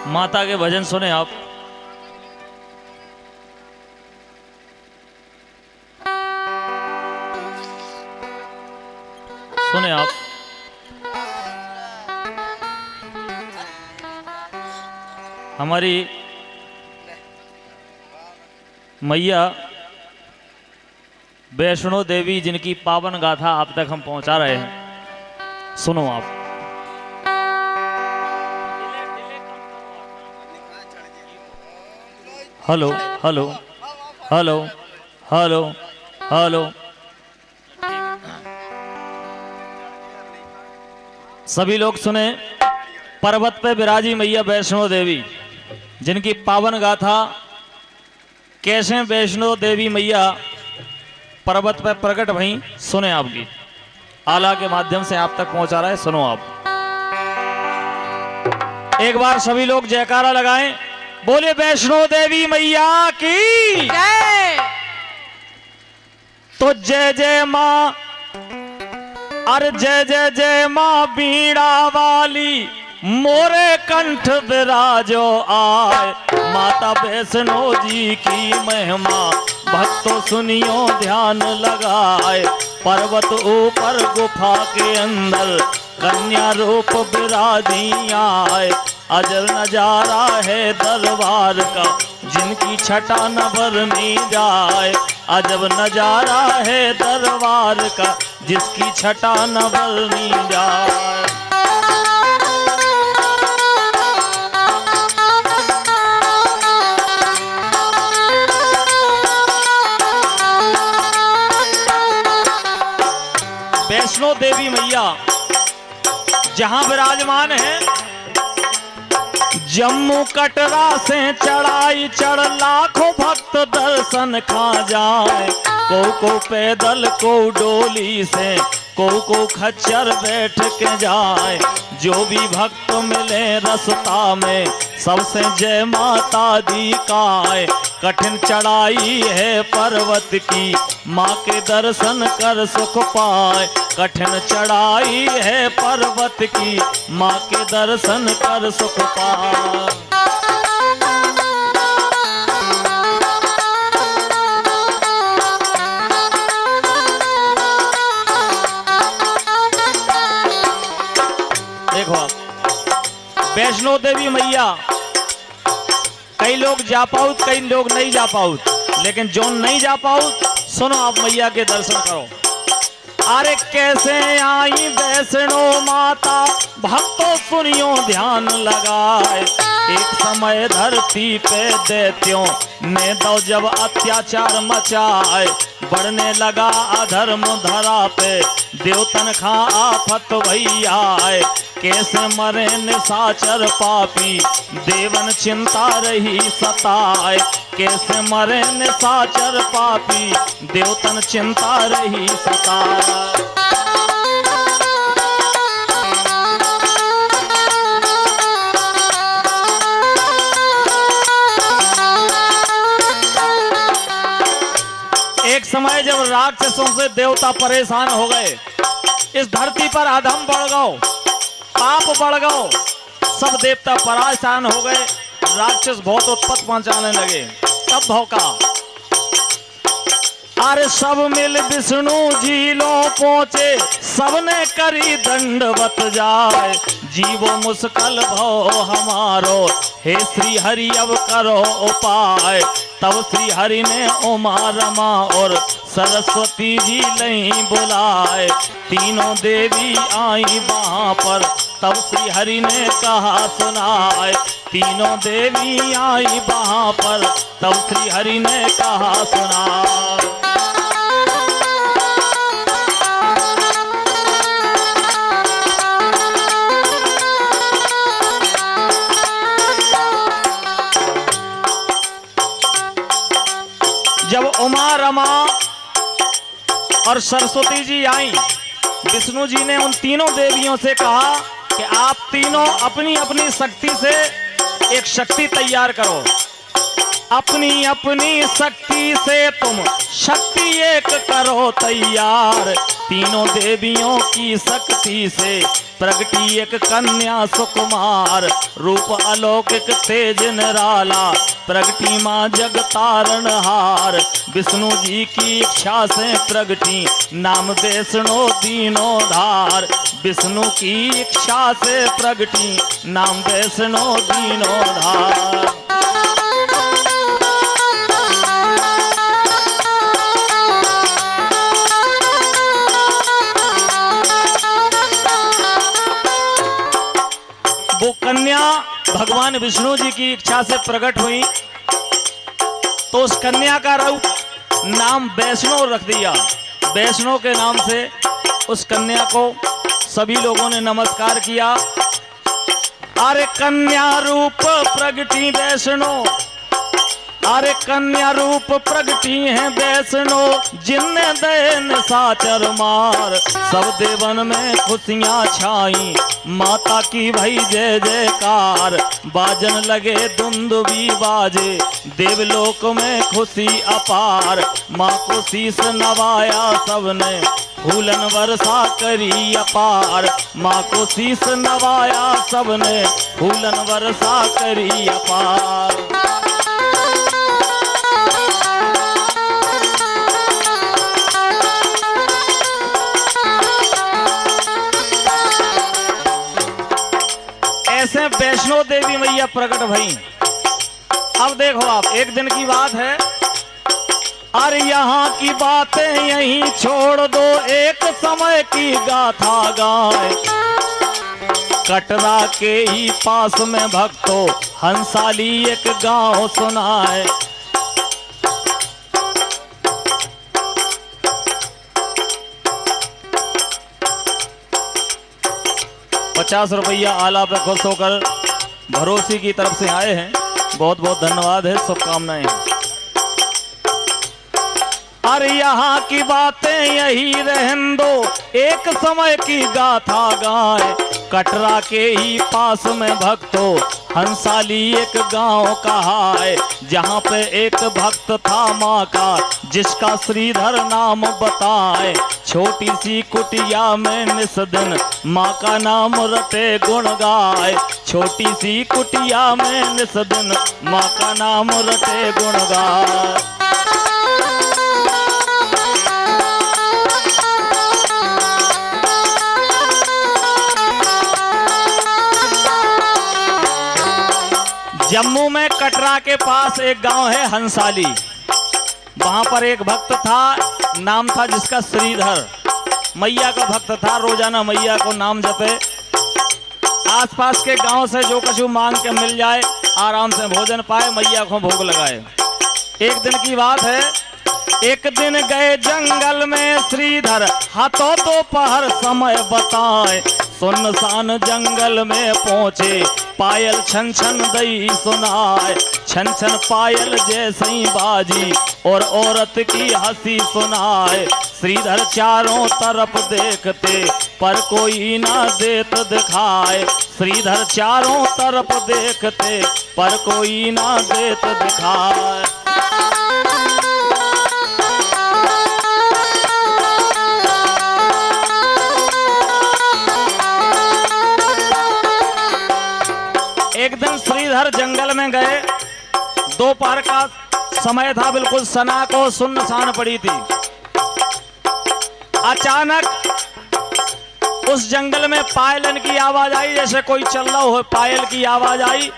माता के भजन सुने आप। सुने आप। हमारी मैया वैष्णो देवी जिनकी पावन गाथा आप तक हम पहुंचा रहे हैं, सुनो आप। Hello hello hello hello hello. सभी लोग सुने। पर्वत पे विराजी मैया वैष्णो देवी जिनकी पावन गाथा, कैसे वैष्णो देवी मैया पर्वत पे प्रकट भई, सुने आपकी आला के माध्यम से आप तक पहुंचा रहा है, सुनो आप। एक बार सभी लोग जयकारा लगाएं, बोले वैष्णो देवी मैया की जय। तो जय जय मां, अरे जय जय जय मां बीड़ा वाली, मोरे कंठ विराजो आए। माता वैष्णो जी की महिमा भक्तों सुनियो ध्यान लगाए। पर्वत ऊपर गुफा के अंदर कन्या रूप विराजी आए। अजर नजारा है दरबार का, जिनकी छटा न बरनी जाए। अजब नजारा है दरबार का, जिसकी छटा न बरनी जाए। वैष्णो देवी मैया जहां विराजमान है, जम्मू कटरा से चढ़ाई चढ़ लाखों भक्त दर्शन खा जाए। को पैदल, को डोली से, को खच्चर बैठ के जाए। जो भी भक्त मिले रास्ता में, सबसे जय माता दी काए। कठिन चढ़ाई है पर्वत की, माँ के दर्शन कर सुख पाए। कठिन चढ़ाई है पर्वत की, माँ के दर्शन कर सुख पाए। देखो वैष्णो देवी मैया, कई लोग जा पाओ, कई लोग नहीं जा पाओ, लेकिन जो नहीं जा पाओ, सुनो आप मैया के दर्शन करो। अरे कैसे आई वैष्णो माता, भक्तों सुनियो ध्यान लगाए। एक समय धरती पे दैत्यों ने दो जब अत्याचार मचाए। बढ़ने लगा अधर्म धरा पे, देवतन खा आफत भैया आए। कैसे मरे निशाचर पापी, देवन चिंता रही सताए। कैसे मरे निशाचर पापी, देवतन चिंता रही सताए। एक समय जब राक्षसों से देवता परेशान हो गए, इस धरती पर अधम बढ़ गओ, पाप बढ़ गओ, सब देवता परेशान हो गए। राक्षस बहुत उत्पत्ति पहुंचाने लगे। तब भौंका, अरे सब मिल विष्णु जी लो पहुंचे, सबने करी दंडवत जाए। जीवो मुस्कल भो हमारो, हे श्री हरि अब करो उपाय। तब श्री हरि ने उमा रमा और सरस्वती जी नहीं बुलाए। तीनों देवी आई वहां पर, तब श्री हरि ने कहा सुनाए। तीनों देवी आई वहां पर, तब श्री हरि ने कहा सुनाए। जब उमा रमा और सरस्वती जी आई, विष्णु जी ने उन तीनों देवियों से कहा कि आप तीनों अपनी अपनी शक्ति से एक शक्ति तैयार करो। अपनी अपनी शक्ति से तुम शक्ति एक करो तैयार। तीनों देवियों की शक्ति से प्रगटी एक कन्या सुकुमार, रूप अलौकिक तेज निराला, प्रगटी माँ जग तारणहार। विष्णु जी की इच्छा से प्रगटी, नाम वैष्णो दीनो धार। विष्णु की इच्छा से प्रगटी, नाम वैष्णो दीनो धार। वो कन्या भगवान विष्णु जी की इच्छा से प्रकट हुई तो उस कन्या का रूप नाम वैष्णो रख दिया। वैष्णो के नाम से उस कन्या को सभी लोगों ने नमस्कार किया। अरे कन्या रूप प्रगटी वैष्णो, अरे कन्या रूप प्रगटी है वैष्णो, जिनने देन साचर मार। सब देवन में खुशियां छाई, माता की भई जय जयकार। बाजन लगे दुंदुभी बाजे, देवलोक में खुशी अपार। माँ को शीस नवाया सबने, फूलन वर्षा करी अपार। माँ को शीस नवाया सबने, फूलन वर्षा करी अपार। ऐसे वैष्णो देवी मैया प्रकट भई। अब देखो आप, एक दिन की बात है। अरे यहाँ की बातें यहीं छोड़ दो, एक समय की गाथा गाए। कटरा के ही पास में भक्तों, हंसाली एक गांव सुनाए। 50 रुपया आला पे खुश होकर भरोसी की तरफ से आए हैं। बहुत बहुत धन्यवाद है, शुभकामनाएं हैं। अरे यहाँ की बातें यही रहन दो, एक समय की गाथा गाए। कटरा के ही पास में भक्तों, हंसाली एक गांव कहा है। जहाँ पे एक भक्त था माँ का, जिसका श्रीधर नाम बताए। छोटी सी कुटिया में निस दिन, माँ का नाम रटे गुण गाए। छोटी सी कुटिया में निस दिन, माँ का नाम रटे गुण गाए। जम्मू में कटरा के पास एक गांव है हंसाली। वहां पर एक भक्त था, नाम था जिसका श्रीधर। मैया का भक्त था, रोजाना मैया को नाम जपे। आसपास के गांव से जो कछु मांग के मिल जाए, आराम से भोजन पाए, मैया को भोग लगाए। एक दिन की बात है, एक दिन गए जंगल में श्रीधर, हाथों दोपहर समय बताए। सुनसान जंगल में पहुंचे, पायल छन छन दई सुनाए। छन छन पायल जैसे ही बाजी, और औरत की हंसी सुनाए। श्रीधर चारों तरफ देखते, पर कोई ना देत दिखाए। श्रीधर चारों तरफ देखते, पर कोई ना देत दिखाए। एक दिन श्रीधर जंगल में गए। दोपहर का समय था, बिल्कुल सना को सुनसान पड़ी थी। अचानक उस जंगल में पायलन की आवाज आई, जैसे कोई चल रहा हो। पायल की आवाज आई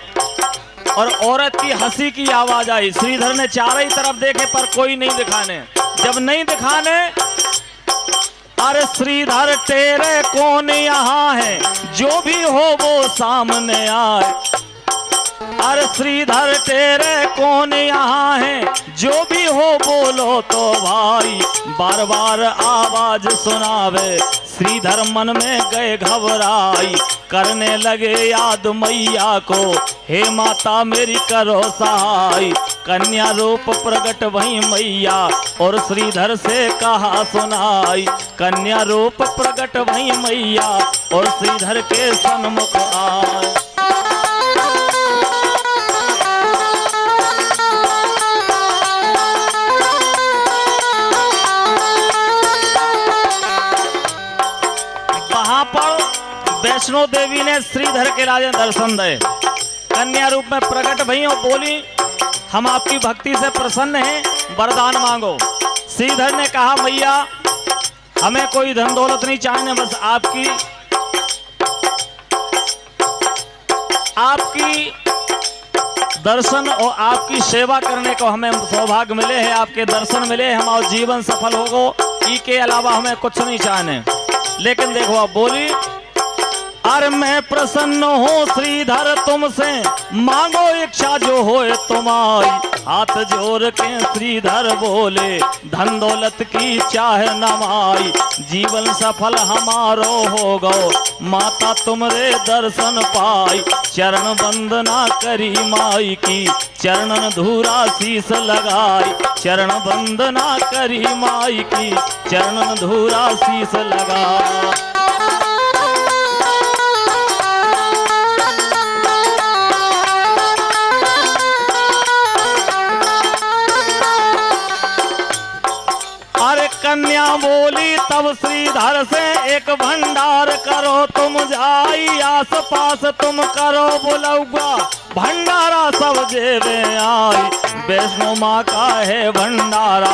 और औरत की हंसी की आवाज आई। श्रीधर ने चारों तरफ देखे, पर कोई नहीं दिखाने। जब नहीं दिखाने, अरे श्रीधर तेरे कौन यहाँ है, जो भी हो वो सामने आए। अरे श्रीधर तेरे कौन यहाँ है, जो भी हो बोलो तो भाई। बार बार आवाज सुनावे, श्रीधर मन में गए घबराई। करने लगे याद मैया को, हे माता मेरी करो सहाय। कन्या रूप प्रकट वही मैया, और श्रीधर से कहा सुनाई। कन्या रूप प्रकट वही मैया, और श्रीधर के सन्मुख आए। वैष्णो देवी ने श्रीधर के राजे दर्शन दे, कन्या रूप में प्रकट भई और बोली हम आपकी भक्ति से प्रसन्न हैं, वरदान मांगो। श्रीधर ने कहा मैया हमें कोई धन दौलत नहीं चाहिए, बस आपकी दर्शन और आपकी सेवा करने को हमें सौभाग्य मिले है, आपके दर्शन मिले, हमारा जीवन सफल होगो, इसके अलावा हमें कुछ नहीं चाहिए। लेकिन देखो अब बोली अरे मैं प्रसन्न हूँ श्रीधर तुमसे, मांगो इच्छा जो होए तुम्हारी। हाथ जोड़ के श्रीधर बोले धन दौलत की चाह न माई, जीवन सफल हमारो हो गो, माता तुमरे दर्शन पाई। चरण वंदना करी माई की, चरणन धूरा शीस लगाई। चरण वंदना करी माई की, चरणन धूरा शीस लगाई। कन्या बोली तब श्रीधर से एक भंडार करो तुम जाई, आस पास तुम करो बुलौआ, भंडारा सब जेबे आई। वैष्णो माँ का है भंडारा,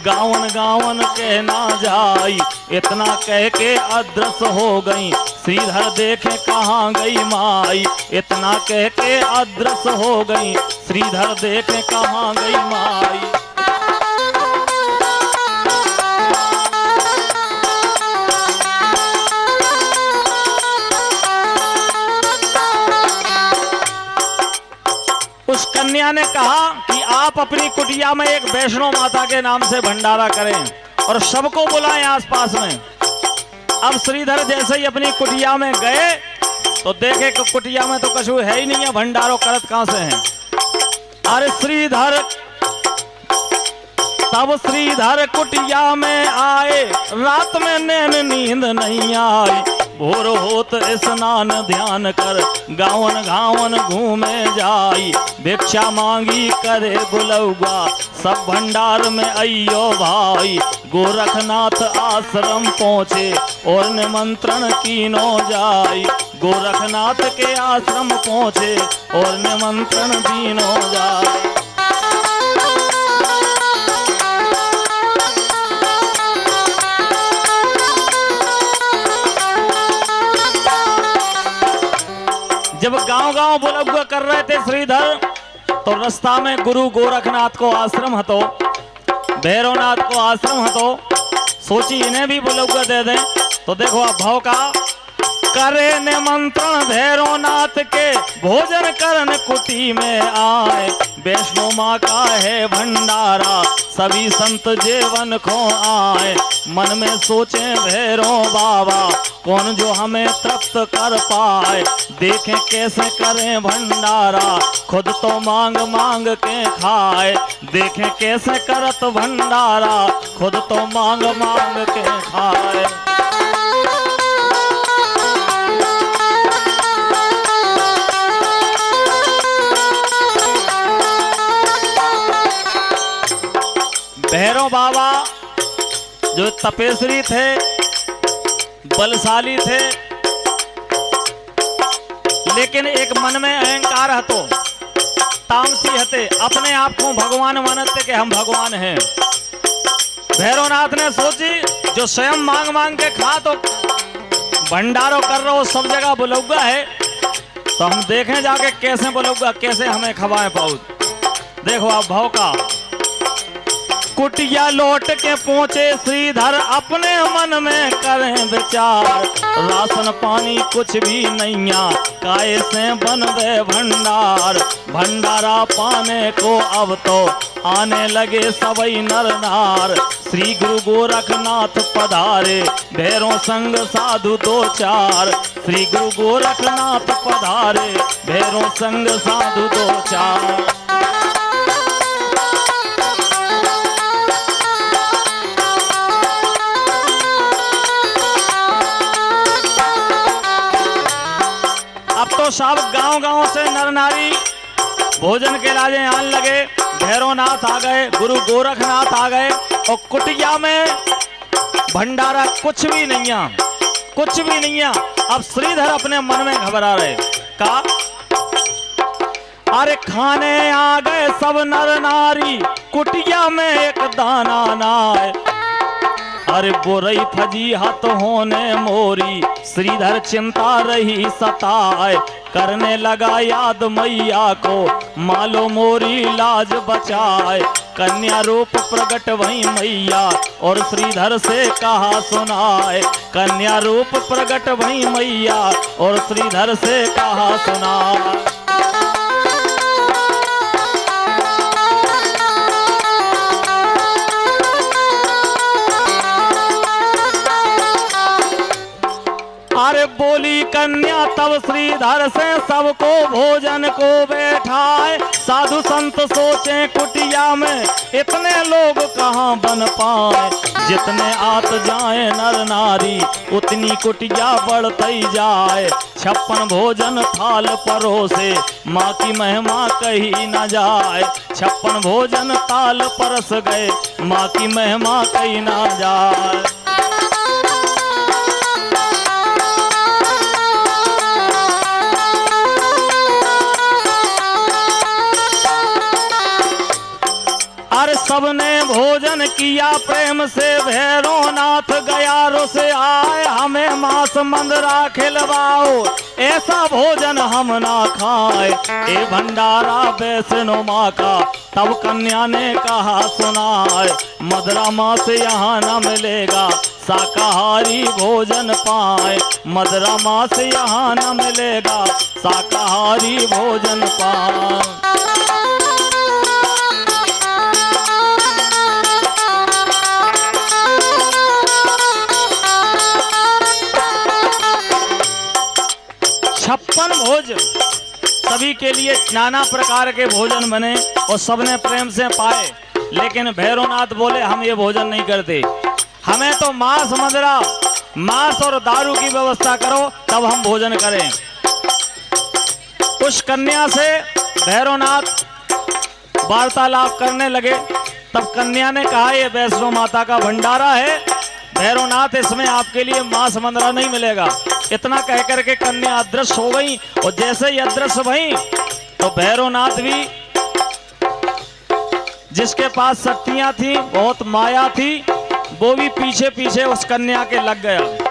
गावन गावन कहना जाई। इतना कह के अदृश्य हो गई, श्रीधर देखे कहाँ गई माई। इतना कह के अदृश्य हो गई, श्रीधर देखे कहाँ गई माई। उस कन्या ने कहा कि आप अपनी कुटिया में एक वैष्णो माता के नाम से भंडारा करें और सबको बुलाएं आसपास में। अब श्रीधर जैसे ही अपनी कुटिया में गए तो देखे कि कुटिया में तो कछु है ही नहीं है, भंडारो करत कहां से है। अरे श्रीधर तब श्रीधर कुटिया में आए, रात में नैन नींद नहीं आई। भोर होत स्नान ध्यान कर, गावन गावन घूमे जाई। भिक्षा मांगी करे बुलौआ, सब भंडार में अइयो भाई। गोरखनाथ आश्रम पहुँचे और निमंत्रण कीनो जाई। गोरखनाथ के आश्रम पहुँचे और निमंत्रण दीनो जाई। जब गांव-गांव बुलौआ कर रहे थे श्रीधर, तो रास्ता में गुरु गोरखनाथ को आश्रम हतो, भैरवनाथ को आश्रम हतो। सोची इन्हें भी बुलौआ दे दें। तो देखो अब भाव का करे निमंत्रण भैरवनाथ के, भोजन करन कुटी में आए। वैष्णो माँ का है भंडारा, सभी संत जेवन को आए। मन में सोचे भैरव बाबा, कौन जो हमें तृप्त कर पाए। देखें कैसे करें भंडारा, खुद तो मांग मांग के खाए। देखें कैसे करत भंडारा, खुद तो मांग मांग के खाए। भैरव बाबा जो तपेश्वरी थे, बलशाली थे, लेकिन एक मन में अहंकार हतो, तामसी हते। अपने आप को भगवान मानते कि हम भगवान हैं। भैरवनाथ ने सोची जो स्वयं मांग मांग के खा, तो भंडारो कर रहा हो, सब जगह बुलौआ है, तो हम देखें जाके कैसे बुलौआ, कैसे हमें खवाए पाऊ। देखो आप भाव का कुटिया लौट के पहुंचे श्रीधर, अपने मन में करें विचार। राशन पानी कुछ भी नैया, काहे से बनवे भंडार। भंडारा पाने को अब तो आने लगे सबई नर नार। श्री गुरु गोरखनाथ पधारे, भैरव संग साधु दो चार। श्री गुरु गोरखनाथ पधारे, भैरव संग साधु दो चार। अब तो सब गांव-गांव से नर नारी भोजन के लाजे आने लगे। भैरवनाथ आ गए, गुरु गोरखनाथ आ गए, और कुटिया में भंडारा कुछ भी नहीं है, कुछ भी नहीं है। अब श्रीधर अपने मन में घबरा रहे। का अरे खाने आ गए सब नर नारी, कुटिया में एक दाना नाय। अरे बुरई फजीहत होने मोरी, श्रीधर चिंता रही सताए। करने लगा याद मैया को, मालो मोरी लाज बचाए। कन्या रूप प्रगट वही मैया, और श्रीधर से कहा सुनाए। कन्या रूप प्रगट वही मैया, और श्रीधर से कहा सुनाए। अरे बोली कन्या तब श्रीधर से, सबको भोजन को बैठाए। साधु संत सोचे कुटिया में, इतने लोग कहाँ बन पाए। जितने आत जाए नर नारी, उतनी कुटिया बढ़ती जाए। 56 भोजन थाल परोसे, माँ की महिमा कही न जाए। 56 भोजन थाल परस गए, माँ की महिमा कही न जाए। अरे सबने भोजन किया प्रेम से, भैरवनाथ गया रुस आए। हमें मांस मंदरा खिलवाओ, ऐसा भोजन हम ना खाए। ए भंडारा वैष्णो माँ का, तब कन्या ने कहा सुनाए। मदरा मांस यहाँ न मिलेगा, शाकाहारी भोजन पाए। मदरा मांस यहाँ न मिलेगा, शाकाहारी भोजन पाए। छप्पन भोजन सभी के लिए नाना प्रकार के भोजन बने और सबने प्रेम से पाए। लेकिन भैरवनाथ बोले हम ये भोजन नहीं करते, हमें तो मांस मदिरा, मांस और दारू की व्यवस्था करो तब हम भोजन करें। उस कन्या से भैरवनाथ वार्तालाप करने लगे। तब कन्या ने कहा ये वैष्णो माता का भंडारा है भैरवनाथ, इसमें आपके लिए मांस मदिरा नहीं मिलेगा। इतना कह करके कन्या अदृश्य हो गई। और जैसे ही अदृश्य भई तो भैरवनाथ भी, जिसके पास शक्तियां थी, बहुत माया थी, वो भी पीछे पीछे उस कन्या के लग गया।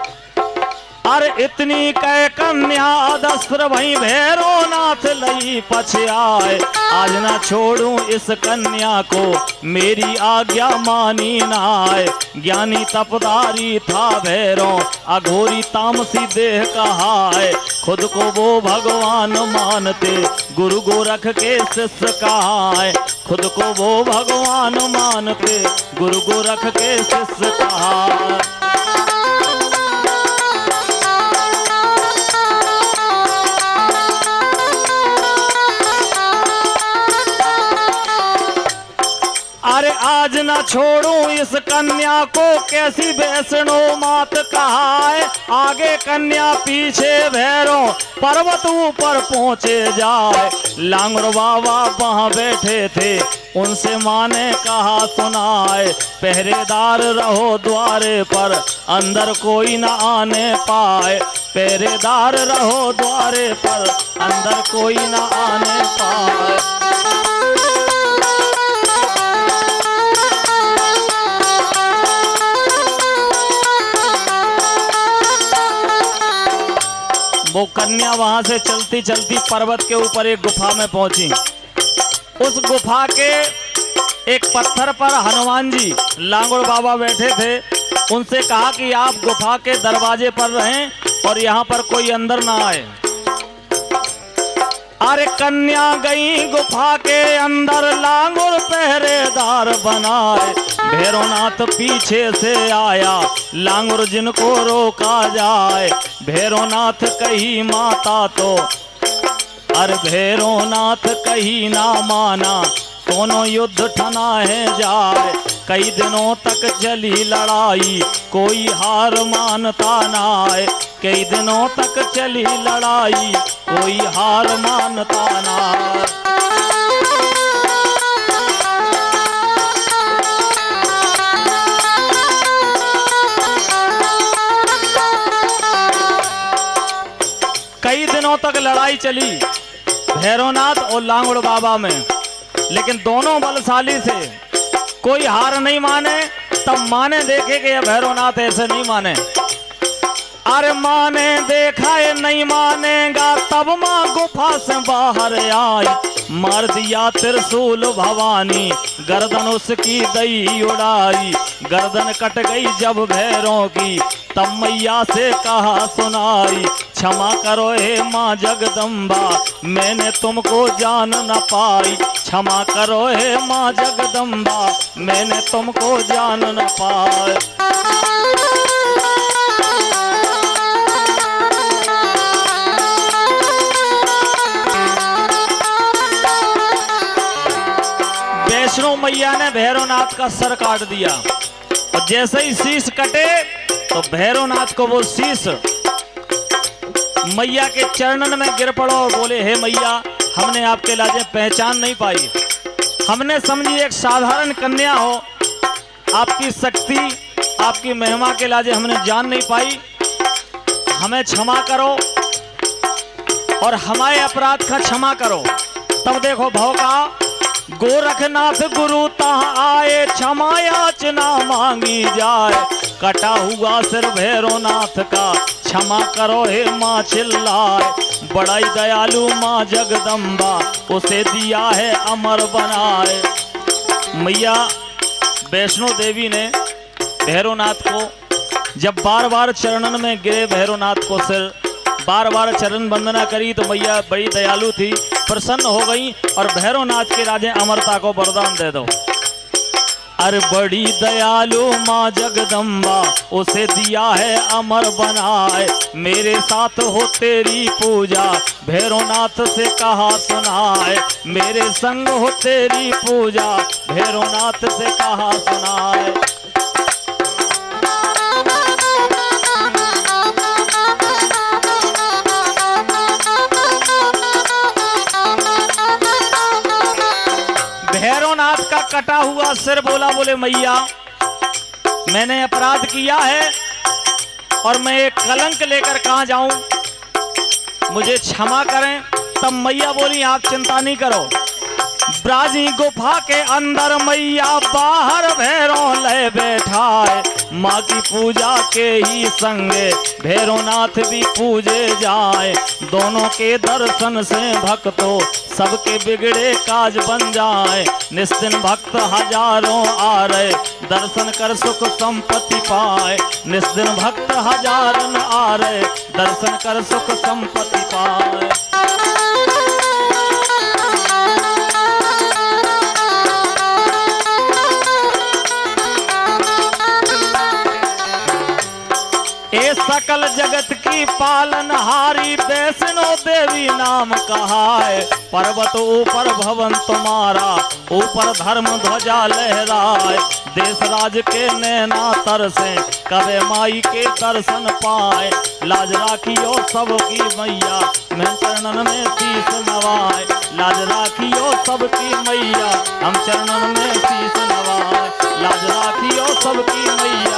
अरे इतनी कह कन्या अदस्त्र भई, भैरवनाथ लई पछयाए। आज ना छोड़ूं इस कन्या को, मेरी आज्ञा मानी नाय। ज्ञानी तपदारी था भैरव, अघोरी तामसी देह कहाय। खुद को वो भगवान मानते, गुरु गोरख के शिष्य कहाय। खुद को वो भगवान मानते, गुरु गोरख के शिष्य कहाय। अरे आज न छोड़ूं इस कन्या को, कैसी वैष्णो मात कहाए। आगे कन्या पीछे भैरव, पर्वत ऊपर पहुंचे जाए। लांगुर बाबा वहां बैठे थे, उनसे माँ ने कहा सुनाए। पहरेदार रहो द्वारे पर, अंदर कोई न आने पाए। पहरेदार रहो द्वारे पर, अंदर कोई न आने पाए। वो कन्या वहां से चलती चलती पर्वत के ऊपर एक गुफा में पहुंची। उस गुफा के एक पत्थर पर हनुमान जी लांगुर बाबा बैठे थे। उनसे कहा कि आप गुफा के दरवाजे पर रहें और यहाँ पर कोई अंदर ना आए। अरे कन्या गई गुफा के अंदर, लांगुर पहरेदार बनाए। भैरवनाथ पीछे से आया, लांगुर जिनको रोका जाए। भैरवनाथ कही माता तो, अरे भैरवनाथ कही ना माना, दोनों युद्ध ठना है जाए। कई दिनों तक चली लड़ाई, कोई हार मानता ना है। कई दिनों तक चली लड़ाई, कोई हार मानता ना है। तक लड़ाई चली भैरवनाथ और लांगड़ बाबा में, लेकिन दोनों बलशाली थे, कोई हार नहीं माने। तब माने देखे कि ये भैरवनाथ ऐसे नहीं माने। अरे माने देखा ये नहीं मानेगा, तब माँ गुफा से बाहर आई, मार दिया त्रिशूल भवानी, गर्दन उसकी दई उड़ाई। गर्दन कट गई जब भैरों की, तब मैया से कहा सुनाई, क्षमा करो हे माँ जगदम्बा, मैंने तुमको जान न पाई। क्षमा करो हे माँ जगदम्बा, मैंने तुमको जान न पाई। वैष्णो मैया ने भैरवनाथ का सर काट दिया, और जैसे ही शीश कटे तो भैरवनाथ को वो शीश मैया के चरणन में गिर पड़ो और बोले, हे मैया, हमने आपके लाजे पहचान नहीं पाई। हमने समझी एक साधारण कन्या हो, आपकी शक्ति आपकी महिमा के लाजे हमने जान नहीं पाई। हमें क्षमा करो और हमारे अपराध का क्षमा करो। तब देखो भाव का, गोरखनाथ गुरु तहाँ आए, क्षमा याचना मांगी जाए। कटा हुआ सिर भैरवनाथ का, क्षमा करो हे माँ चिल्लाए। बड़ाई दयालु माँ जगदम्बा, उसे दिया है अमर बनाए। मैया वैष्णो देवी ने भैरवनाथ को जब बार बार चरणन में गिरे, भैरवनाथ को सिर बार बार चरण वंदना करी, तो मैया बड़ी दयालु थी, प्रसन्न हो गई और भैरवनाथ के राजे अमरता को वरदान दे दो। अरे बड़ी दयालु माँ जगदम्बा, उसे दिया है अमर बनाए। मेरे साथ हो तेरी पूजा, भैरवनाथ से कहा सुनाए। मेरे संग हो तेरी पूजा, भैरवनाथ से कहा सुनाए। भैरवनाथ का कटा हुआ सिर बोला, बोले मैया, मैंने अपराध किया है और मैं एक कलंक लेकर कहां जाऊं, मुझे क्षमा करें। तब मैया बोली, आप चिंता नहीं करो। ब्राजी गुफा के अंदर मैया, बाहर भैरव ले बैठाए। माँ की पूजा के ही संगे भैरवनाथ भी पूजे जाए। दोनों के दर्शन से भक्तों सबके बिगड़े काज बन जाए। निस्दिन भक्त हजारों आ रहे, दर्शन कर सुख संपत्ति पाए। निस्दिन भक्त हजारन आ रहे, दर्शन कर सुख संपत्ति पाए। ए सकल जगत की पालनहारी, वैष्णो देवी नाम कहाए। पर्वत ऊपर भवन तुम्हारा, ऊपर धर्म ध्वजा लहराए। देश राज के नैना तरसे, कबे माई के दर्शन पाए। लाज राखियो सबकी मैया, मैं चरणन में शीश नवाए। लाज राखियो सबकी मैया, हम चरणन में शीश नवाए। लाज राखियो सबकी मैया,